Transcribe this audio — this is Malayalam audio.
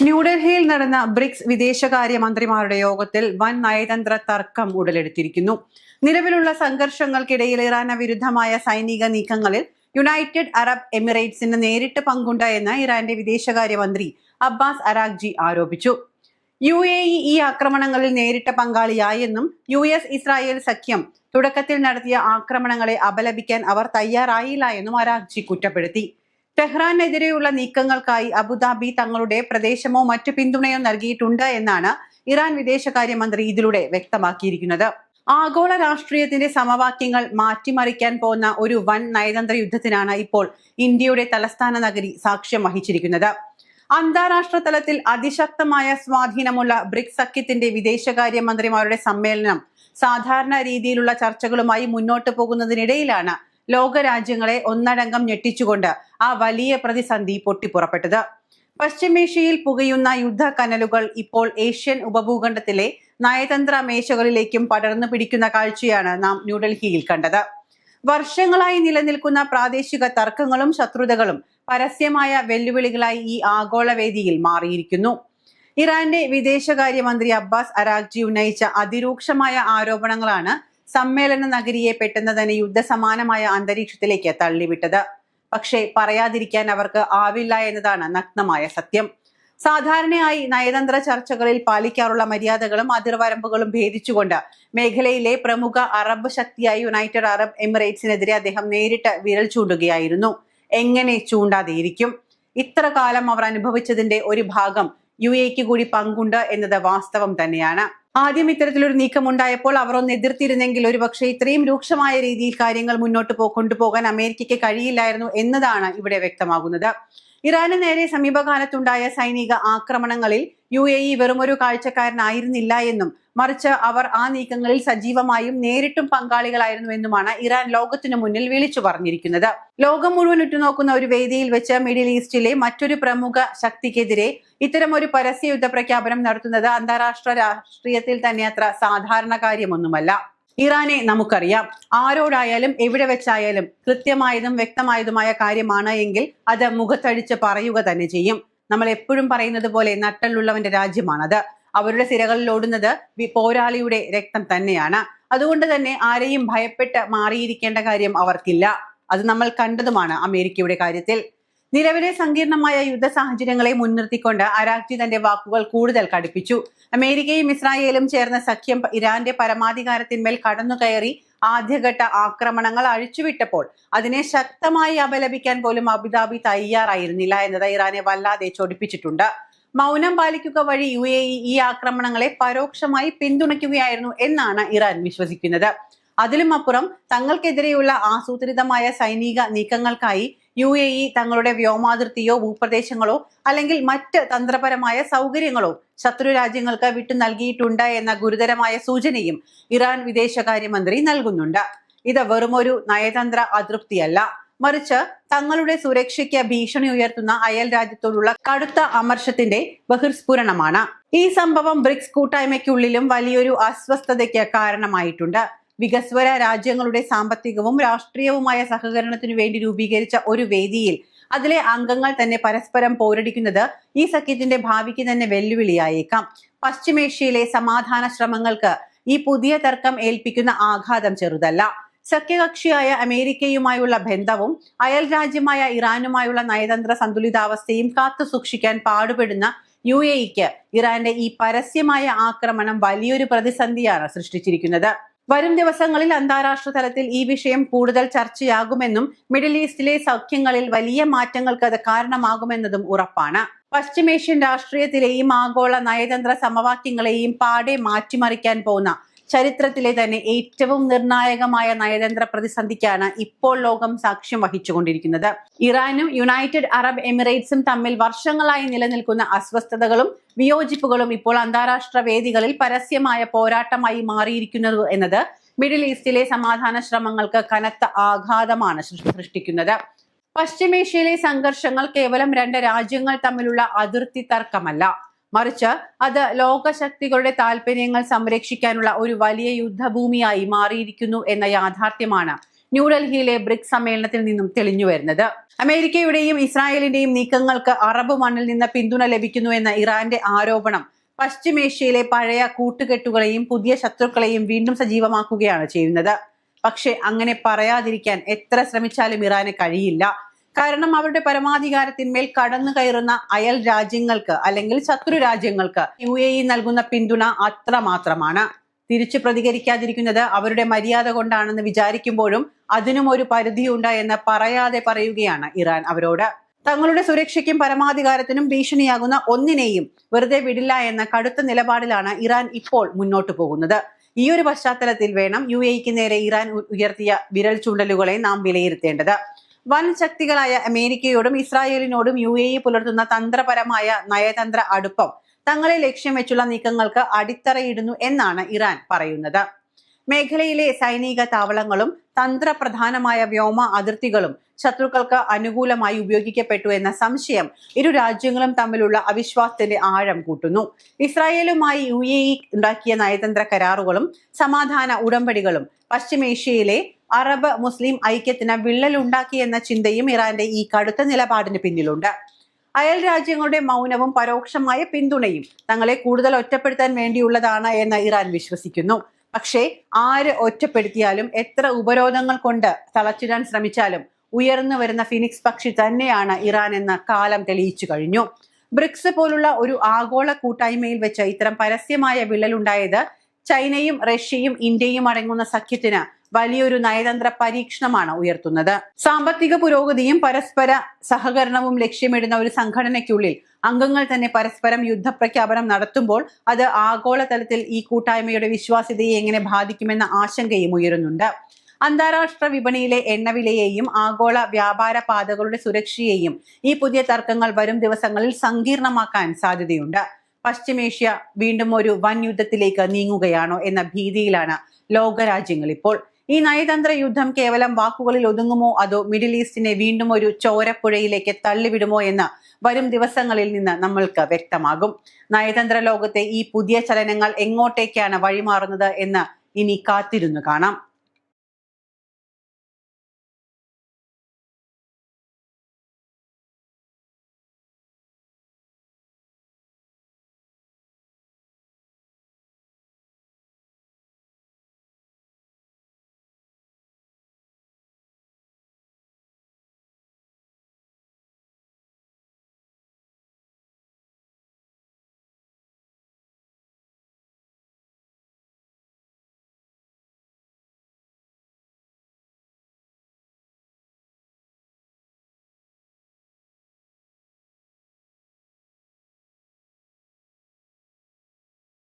ന്യൂഡൽഹിയിൽ നടന്ന ബ്രിക്സ് വിദേശകാര്യമന്ത്രിമാരുടെ യോഗത്തിൽ വൻ നയതന്ത്ര തർക്കം ഉടലെടുത്തിരിക്കുന്നു. നിലവിലുള്ള സംഘർഷങ്ങൾക്കിടയിൽ ഇറാന് വിരുദ്ധമായ സൈനിക നീക്കങ്ങളിൽ യുണൈറ്റഡ് അറബ് എമിറേറ്റ്സിന് നേരിട്ട് പങ്കുണ്ട് എന്ന് ഇറാന്റെ വിദേശകാര്യമന്ത്രി അബ്ബാസ് അരാഗ്ചി ആരോപിച്ചു. UAE ഈ ആക്രമണങ്ങളിൽ നേരിട്ട് പങ്കാളിയായെന്നും US-ഇസ്രായേൽ സഖ്യം തുടക്കത്തിൽ നടത്തിയ ആക്രമണങ്ങളെ അപലപിക്കാൻ അവർ തയ്യാറായില്ല എന്നും അരാഗ്ചി കുറ്റപ്പെടുത്തി. ടെഹ്റാനെതിരെയുള്ള നീക്കങ്ങൾക്കായി അബുദാബി തങ്ങളുടെ പ്രദേശമോ മറ്റു പിന്തുണയോ നൽകിയിട്ടുണ്ട് എന്നാണ് ഇറാൻ വിദേശകാര്യമന്ത്രി ഇതിലൂടെ വ്യക്തമാക്കിയിരിക്കുന്നത്. ആഗോള രാഷ്ട്രീയത്തിന്റെ സമവാക്യങ്ങൾ മാറ്റിമറിക്കാൻ പോകുന്ന ഒരു വൻ നയതന്ത്ര യുദ്ധത്തിനാണ് ഇപ്പോൾ ഇന്ത്യയുടെ തലസ്ഥാന നഗരി സാക്ഷ്യം വഹിച്ചിരിക്കുന്നത്. അന്താരാഷ്ട്ര തലത്തിൽ അതിശക്തമായ സ്വാധീനമുള്ള ബ്രിക്സ് സഖ്യത്തിന്റെ വിദേശകാര്യമന്ത്രിമാരുടെ സമ്മേളനം സാധാരണ രീതിയിലുള്ള ചർച്ചകളുമായി മുന്നോട്ട് പോകുന്നതിനിടയിലാണ് ലോകരാജ്യങ്ങളെ ഒന്നടങ്കം ഞെട്ടിച്ചുകൊണ്ട് ആ വലിയ പ്രതിസന്ധി പൊട്ടിപ്പുറപ്പെട്ടത്. പശ്ചിമേഷ്യയിൽ പുകയുന്ന യുദ്ധ കനലുകൾ ഇപ്പോൾ ഏഷ്യൻ ഉപഭൂഖണ്ഡത്തിലെ നയതന്ത്ര മേശകളിലേക്കും പടർന്നു പിടിക്കുന്ന കാഴ്ചയാണ് നാം ന്യൂഡൽഹിയിൽ കണ്ടത്. വർഷങ്ങളായി നിലനിൽക്കുന്ന പ്രാദേശിക തർക്കങ്ങളും ശത്രുതകളും പരസ്യമായ വെല്ലുവിളികളായി ഈ ആഗോള വേദിയിൽ മാറിയിരിക്കുന്നു. ഇറാന്റെ വിദേശകാര്യമന്ത്രി അബ്ബാസ് അരാഗ്ചി ഉന്നയിച്ച അതിരൂക്ഷമായ ആരോപണങ്ങളാണ് സമ്മേളന നഗരിയെ പെട്ടെന്ന് തന്നെ യുദ്ധസമാനമായ അന്തരീക്ഷത്തിലേക്ക് തള്ളിവിട്ടത്. പക്ഷേ പറയാതിരിക്കാൻ അവർക്ക് ആവില്ല എന്നതാണ് നഗ്നമായ സത്യം. സാധാരണയായി നയതന്ത്ര ചർച്ചകളിൽ പാലിക്കാറുള്ള മര്യാദകളും അതിർവരമ്പുകളും ഭേദിച്ചുകൊണ്ട് മേഖലയിലെ പ്രമുഖ അറബ് ശക്തിയായ യുണൈറ്റഡ് അറബ് എമിറേറ്റ്സിനെതിരെ അദ്ദേഹം നേരിട്ട് വിരൽ ചൂണ്ടുകയായിരുന്നു. എങ്ങനെ ചൂണ്ടാതെയിരിക്കും? ഇത്ര കാലം അവർ അനുഭവിച്ചതിന്റെ ഒരു ഭാഗം UAEക്ക് കൂടി പങ്കുണ്ട് എന്നത് വാസ്തവം തന്നെയാണ്. ആദ്യം ഇത്തരത്തിലൊരു നീക്കം ഉണ്ടായപ്പോൾ അവർ ഒന്ന് എതിർത്തിരുന്നെങ്കിൽ ഒരുപക്ഷെ ഇത്രയും രൂക്ഷമായ രീതിയിൽ കാര്യങ്ങൾ മുന്നോട്ട് കൊണ്ടുപോകാൻ അമേരിക്കയ്ക്ക് കഴിയില്ലായിരുന്നു എന്നതാണ് ഇവിടെ വ്യക്തമാകുന്നത്. ഇറാന് നേരെ സമീപകാലത്തുണ്ടായ സൈനിക ആക്രമണങ്ങളിൽ UAE വെറുമൊരു കാഴ്ചക്കാരനായിരുന്നില്ല എന്നും മറിച്ച് അവർ ആ നീക്കങ്ങളിൽ സജീവമായും നേരിട്ടും പങ്കാളികളായിരുന്നു എന്നുമാണ് ഇറാൻ ലോകത്തിനു മുന്നിൽ വിളിച്ചു പറഞ്ഞിരിക്കുന്നത്. ലോകം മുഴുവൻ ഉറ്റുനോക്കുന്ന ഒരു വേദിയിൽ വെച്ച് മിഡിൽ ഈസ്റ്റിലെ മറ്റൊരു പ്രമുഖ ശക്തിക്കെതിരെ ഇത്തരം ഒരു പരസ്യ യുദ്ധ പ്രഖ്യാപനം നടത്തുന്നത് അന്താരാഷ്ട്ര രാഷ്ട്രീയത്തിൽ തന്നെ അത്ര സാധാരണ കാര്യമൊന്നുമല്ല. ഇറാനെ നമുക്കറിയാം. ആരോടായാലും എവിടെ വെച്ചായാലും കൃത്യമായതും വ്യക്തമായതുമായ കാര്യമാണ് എങ്കിൽ അത് മുഖത്തടിച്ച് പറയുക തന്നെ ചെയ്യും. നമ്മൾ എപ്പോഴും പറയുന്നത് പോലെ നട്ടലുള്ളവന്റെ രാജ്യമാണത്. അവരുടെ സിരകളിൽ ഓടുന്നത് പോരാളിയുടെ രക്തം തന്നെയാണ്. അതുകൊണ്ട് തന്നെ ആരെയും ഭയപ്പെട്ട് മാറിയിരിക്കേണ്ട കാര്യം അവർക്കില്ല. അത് നമ്മൾ കണ്ടതുമാണ് അമേരിക്കയുടെ കാര്യത്തിൽ. നിലവിലെ സങ്കീർണമായ യുദ്ധ സാഹചര്യങ്ങളെ മുൻനിർത്തിക്കൊണ്ട് അരാഗ്ചി തന്റെ വാക്കുകൾ കൂടുതൽ കടുപ്പിച്ചു. അമേരിക്കയും ഇസ്രായേലും ചേർന്ന സഖ്യം ഇറാന്റെ പരമാധികാരത്തിന്മേൽ കടന്നുകയറി ആദ്യഘട്ട ആക്രമണങ്ങൾ അഴിച്ചുവിട്ടപ്പോൾ അതിനെ ശക്തമായി അപലപിക്കാൻ പോലും അബുദാബി തയ്യാറായിരുന്നില്ല എന്നത് ഇറാനെ വല്ലാതെ ചൊടിപ്പിച്ചിട്ടുണ്ട്. മൗനം പാലിക്കുക വഴി UAE ഈ ആക്രമണങ്ങളെ പരോക്ഷമായി പിന്തുണയ്ക്കുകയായിരുന്നു എന്നാണ് ഇറാൻ വിശ്വസിക്കുന്നത്. അതിലും അപ്പുറം തങ്ങൾക്കെതിരെയുള്ള ആസൂത്രിതമായ സൈനിക നീക്കങ്ങൾക്കായി UAE തങ്ങളുടെ വ്യോമാതിർത്തിയോ ഭൂപ്രദേശങ്ങളോ അല്ലെങ്കിൽ മറ്റ് തന്ത്രപരമായ സൗകര്യങ്ങളോ ശത്രു രാജ്യങ്ങൾക്ക് വിട്ടു നൽകിയിട്ടുണ്ട് എന്ന ഗുരുതരമായ സൂചനയും ഇറാൻ വിദേശകാര്യമന്ത്രി നൽകുന്നുണ്ട്. ഇത് വെറുമൊരു നയതന്ത്ര അതൃപ്തിയല്ല, മറിച്ച് തങ്ങളുടെ സുരക്ഷയ്ക്ക് ഭീഷണി ഉയർത്തുന്ന അയൽ രാജ്യത്തോടുള്ള കടുത്ത അമർഷത്തിന്റെ ബഹിർസ്ഫുരണമാണ്. ഈ സംഭവം ബ്രിക്സ് കൂട്ടായ്മയ്ക്കുള്ളിലും വലിയൊരു അസ്വസ്ഥതയ്ക്ക് കാരണമായിട്ടുണ്ട്. വികസ്വര രാജ്യങ്ങളുടെ സാമ്പത്തികവും രാഷ്ട്രീയവുമായ സഹകരണത്തിനു വേണ്ടി രൂപീകരിച്ച ഒരു വേദിയിൽ അതിലെ അംഗങ്ങൾ തന്നെ പരസ്പരം പോരടിക്കുന്നത് ഈ സഖ്യത്തിന്റെ ഭാവിക്ക് തന്നെ വെല്ലുവിളിയായേക്കാം. പശ്ചിമേഷ്യയിലെ സമാധാന ശ്രമങ്ങൾക്ക് ഈ പുതിയ തർക്കം ഏൽപ്പിക്കുന്ന ആഘാതം ചെറുതല്ല. സഖ്യകക്ഷിയായ അമേരിക്കയുമായുള്ള ബന്ധവും അയൽ രാജ്യമായ ഇറാനുമായുള്ള നയതന്ത്ര സന്തുലിതാവസ്ഥയും കാത്തു സൂക്ഷിക്കാൻ പാടുപെടുന്ന UAEക്ക് ഇറാന്റെ ഈ പരസ്യമായ ആക്രമണം വലിയൊരു പ്രതിസന്ധിയാണ് സൃഷ്ടിച്ചിരിക്കുന്നത്. വരും ദിവസങ്ങളിൽ അന്താരാഷ്ട്ര തലത്തിൽ ഈ വിഷയം കൂടുതൽ ചർച്ചയാകുമെന്നും മിഡിൽ ഈസ്റ്റിലെ സഖ്യങ്ങളിൽ വലിയ മാറ്റങ്ങൾക്ക് അത് കാരണമാകുമെന്നതും ഉറപ്പാണ്. പശ്ചിമേഷ്യൻ രാഷ്ട്രീയത്തിലെയും ആഗോള നയതന്ത്ര സമവാക്യങ്ങളെയും പാടെ മാറ്റിമറിക്കാൻ പോകുന്ന ചരിത്രത്തിലെ തന്നെ ഏറ്റവും നിർണായകമായ നയതന്ത്ര പ്രതിസന്ധിക്കാണ് ഇപ്പോൾ ലോകം സാക്ഷ്യം വഹിച്ചുകൊണ്ടിരിക്കുന്നത്. ഇറാനും യുണൈറ്റഡ് അറബ് എമിറേറ്റ്സും തമ്മിൽ വർഷങ്ങളായി നിലനിൽക്കുന്ന അസ്വസ്ഥതകളും വിയോജിപ്പുകളും ഇപ്പോൾ അന്താരാഷ്ട്ര വേദികളിൽ പരസ്യമായ പോരാട്ടമായി മാറിയിരിക്കുന്നത് എന്നത് മിഡിൽ ഈസ്റ്റിലെ സമാധാന ശ്രമങ്ങൾക്ക് കനത്ത ആഘാതമാണ് സൃഷ്ടിക്കുന്നത്. പശ്ചിമേഷ്യയിലെ സംഘർഷങ്ങൾ കേവലം രണ്ട് രാജ്യങ്ങൾ തമ്മിലുള്ള അതിർത്തി തർക്കമല്ല, മറിച്ച് അത് ലോകശക്തികളുടെ താല്പര്യങ്ങൾ സംരക്ഷിക്കാനുള്ള ഒരു വലിയ യുദ്ധഭൂമിയായി മാറിയിരിക്കുന്നു എന്ന യാഥാർത്ഥ്യമാണ് ന്യൂഡൽഹിയിലെ ബ്രിക്സ് സമ്മേളനത്തിൽ നിന്നും തെളിഞ്ഞു വരുന്നത്. അമേരിക്കയുടെയും ഇസ്രായേലിന്റെയും നീക്കങ്ങൾക്ക് അറബ് മണ്ണിൽ നിന്ന് പിന്തുണ ലഭിക്കുന്നുവെന്ന ഇറാന്റെ ആരോപണം പശ്ചിമേഷ്യയിലെ പഴയ കൂട്ടുകെട്ടുകളെയും പുതിയ ശത്രുക്കളെയും വീണ്ടും സജീവമാക്കുകയാണ് ചെയ്യുന്നത്. പക്ഷെ അങ്ങനെ പറയാതിരിക്കാൻ എത്ര ശ്രമിച്ചാലും ഇറാന് കഴിയില്ല. കാരണം അവരുടെ പരമാധികാരത്തിന്മേൽ കടന്നു കയറുന്ന അയൽ രാജ്യങ്ങൾക്ക് അല്ലെങ്കിൽ ശത്രു രാജ്യങ്ങൾക്ക് UAE നൽകുന്ന പിന്തുണ അത്രമാത്രമാണ്. തിരിച്ചു പ്രതികരിക്കാതിരിക്കുന്നത് അവരുടെ മര്യാദ കൊണ്ടാണെന്ന് വിചാരിക്കുമ്പോഴും അതിനും ഒരു പരിധിയുണ്ട് എന്ന് പറയാതെ പറയുകയാണ് ഇറാൻ അവരോട്. തങ്ങളുടെ സുരക്ഷയ്ക്കും പരമാധികാരത്തിനും ഭീഷണിയാകുന്ന ഒന്നിനെയും വെറുതെ വിടില്ല എന്ന കടുത്ത നിലപാടിലാണ് ഇറാൻ ഇപ്പോൾ മുന്നോട്ടു പോകുന്നത്. ഈ ഒരു പശ്ചാത്തലത്തിൽ വേണം UAEക്ക് നേരെ ഇറാൻ ഉയർത്തിയ വിരൽ ചൂണ്ടലുകളെ നാം വിലയിരുത്തേണ്ടത്. വൻ ശക്തികളായ അമേരിക്കയോടും ഇസ്രായേലിനോടും UAE പുലർത്തുന്ന തന്ത്രപരമായ നയതന്ത്ര അടുപ്പം തങ്ങളെ ലക്ഷ്യം വെച്ചുള്ള നീക്കങ്ങൾക്ക് അടിത്തറയിടുന്നു എന്നാണ് ഇറാൻ പറയുന്നത്. മേഖലയിലെ സൈനിക താവളങ്ങളും തന്ത്രപ്രധാനമായ വ്യോമ അതിർത്തികളും ശത്രുക്കൾക്ക് അനുകൂലമായി ഉപയോഗിക്കപ്പെട്ടു എന്ന സംശയം ഇരു രാജ്യങ്ങളും തമ്മിലുള്ള അവിശ്വാസത്തിന്റെ ആഴം കൂട്ടുന്നു. ഇസ്രായേലുമായി UAE ഉണ്ടാക്കിയ നയതന്ത്ര കരാറുകളും സമാധാന ഉടമ്പടികളും പശ്ചിമേഷ്യയിലെ അറബ് മുസ്ലിം ഐക്യത്തിന് വിള്ളലുണ്ടാക്കിയെന്ന ചിന്തയും ഇറാന്റെ ഈ കടുത്ത നിലപാടിന് പിന്നിലുണ്ട്. അയൽ രാജ്യങ്ങളുടെ മൗനവും പരോക്ഷമായ പിന്തുണയും തങ്ങളെ കൂടുതൽ ഒറ്റപ്പെടുത്താൻ വേണ്ടിയുള്ളതാണ് എന്ന് ഇറാൻ വിശ്വസിക്കുന്നു. പക്ഷേ ആര് ഒറ്റപ്പെടുത്തിയാലും എത്ര ഉപരോധങ്ങൾ കൊണ്ട് തളച്ചിടാൻ ശ്രമിച്ചാലും ഉയർന്നു വരുന്ന ഫിനിക്സ് പക്ഷി തന്നെയാണ് ഇറാൻ എന്ന കാലം തെളിയിച്ചു കഴിഞ്ഞു. ബ്രിക്സ് പോലുള്ള ഒരു ആഗോള കൂട്ടായ്മയിൽ വെച്ച് ഇത്തരം പരസ്യമായ വിള്ളലുണ്ടായത് ചൈനയും റഷ്യയും ഇന്ത്യയും അടങ്ങുന്ന സഖ്യത്തിന് വലിയൊരു നയതന്ത്ര പരീക്ഷണമാണ് ഉയർത്തുന്നത്. സാമ്പത്തിക പുരോഗതിയും പരസ്പര സഹകരണവും ലക്ഷ്യമിടുന്ന ഒരു സംഘടനയ്ക്കുള്ളിൽ അംഗങ്ങൾ തന്നെ പരസ്പരം യുദ്ധപ്രഖ്യാപനം നടത്തുമ്പോൾ അത് ആഗോളതലത്തിൽ ഈ കൂട്ടായ്മയുടെ വിശ്വാസ്യതയെ എങ്ങനെ ബാധിക്കുമെന്ന ആശങ്കയും ഉയരുന്നുണ്ട്. അന്താരാഷ്ട്ര വിപണിയിലെ എണ്ണവിലയെയും ആഗോള വ്യാപാര പാതകളുടെ സുരക്ഷയെയും ഈ പുതിയ തർക്കങ്ങൾ വരും ദിവസങ്ങളിൽ സങ്കീർണമാക്കാൻ സാധ്യതയുണ്ട്. പശ്ചിമേഷ്യ വീണ്ടും ഒരു വൻ യുദ്ധത്തിലേക്ക് നീങ്ങുകയാണോ എന്ന ഭീതിയിലാണ് ലോകരാജ്യങ്ങൾ ഇപ്പോൾ. ഈ നയതന്ത്ര യുദ്ധം കേവലം വാക്കുകളിൽ ഒതുങ്ങുമോ അതോ മിഡിൽ ഈസ്റ്റിനെ വീണ്ടും ഒരു ചോരപ്പുഴയിലേക്ക് തള്ളിവിടുമോ എന്ന് വരും ദിവസങ്ങളിൽ നിന്ന് നമ്മൾക്ക് വ്യക്തമാകും. നയതന്ത്ര ലോകത്തെ ഈ പുതിയ ചലനങ്ങൾ എങ്ങോട്ടേക്കാണ് വഴിമാറുന്നത് എന്ന് ഇനി കാത്തിരുന്നു കാണാം.